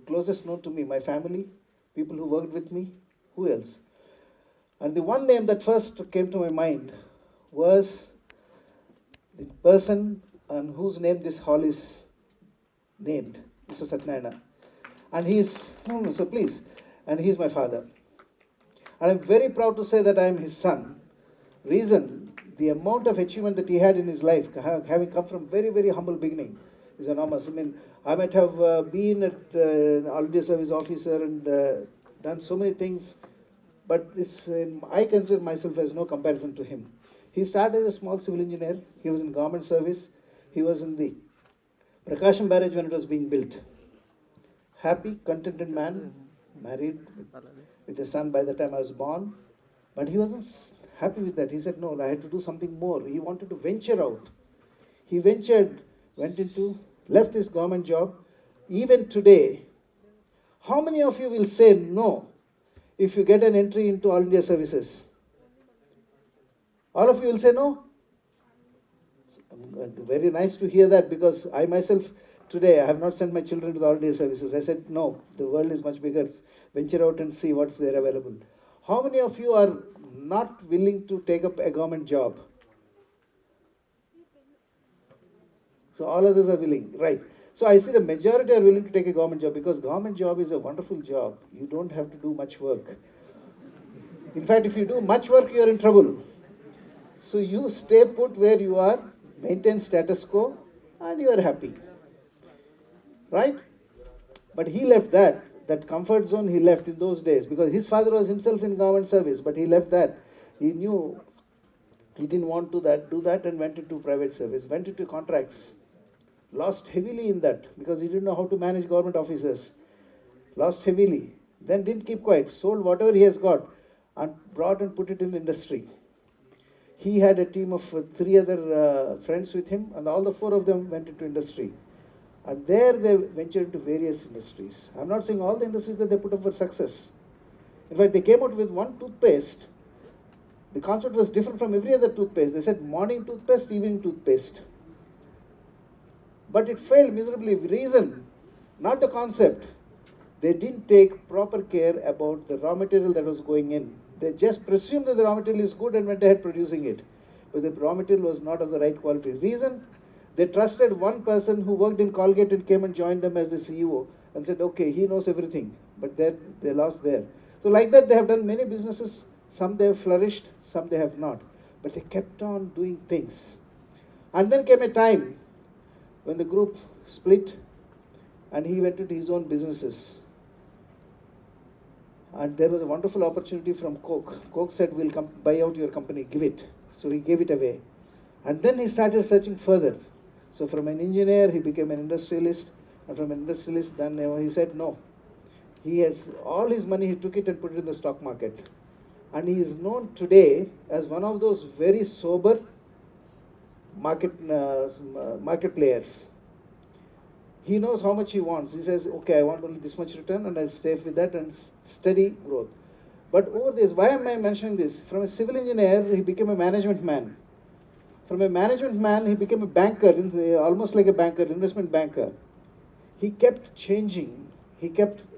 closest known to me, my family, people who worked with me, who else? And the one name that first came to my mind was the person on whose name this hall is named, Mr. Satyanarayana. And so please, and he's my father. And I'm very proud to say that I am his son. Reason, the amount of achievement that he had in his life, having come from very, very humble beginning, is enormous. I mean, I might have been at holiday service officer and done so many things, but I consider myself as no comparison to him. He started as a small civil engineer. He was in government service. He was in the Prakasham barrage when it was being built. Happy, contented man, married with a son by the time I was born. But he wasn't happy with that. He said, no, I had to do something more. He wanted to venture out. He ventured, left his government job. Even today, how many of you will say no if you get an entry into All India services? All of you will say no? Very nice to hear that, because I myself today, I have not sent my children to the All India services. I said, no, the world is much bigger. Venture out and see what's there available. How many of you are not willing to take up a government job? So all others are willing, right? So I see the majority are willing to take a government job, because government job is a wonderful job. You don't have to do much work. In fact, if you do much work, you are in trouble. So you stay put where you are, maintain status quo, and you are happy. Right? But he left that comfort zone he left in those days, because his father was himself in government service, but he left that. He knew he didn't want to do that and went into private service, went into contracts. Lost heavily in that, because he didn't know how to manage government officers. Lost heavily. Then didn't keep quiet, sold whatever he has got and brought and put it in industry. He had a team of 3 other friends with him, and all the 4 of them went into industry. And there they ventured into various industries. I'm not saying all the industries that they put up were success. In fact, they came out with one toothpaste. The concept was different from every other toothpaste. They said morning toothpaste, evening toothpaste. But it failed miserably. Reason, not the concept. They didn't take proper care about the raw material that was going in. They just presumed that the raw material is good and went ahead producing it. But the raw material was not of the right quality. Reason, they trusted one person who worked in Colgate and came and joined them as the CEO and said, okay, he knows everything. But then they lost there. So like that, they have done many businesses. Some they have flourished, some they have not. But they kept on doing things. And then came a time when the group split and he went into his own businesses. And there was a wonderful opportunity from Coke. Coke said, we'll come buy out your company, give it. So he gave it away. And then he started searching further. So from an engineer, he became an industrialist. And from an industrialist, then he said, no. He has all his money, he took it and put it in the stock market. And he is known today as one of those very sober market players. He knows how much he wants. He says, okay, I want only this much return and I'll stay with that and steady growth. But over this, why am I mentioning this? From a civil engineer, he became a management man. From a management man, he became a banker, almost like a banker, investment banker. He kept changing. He kept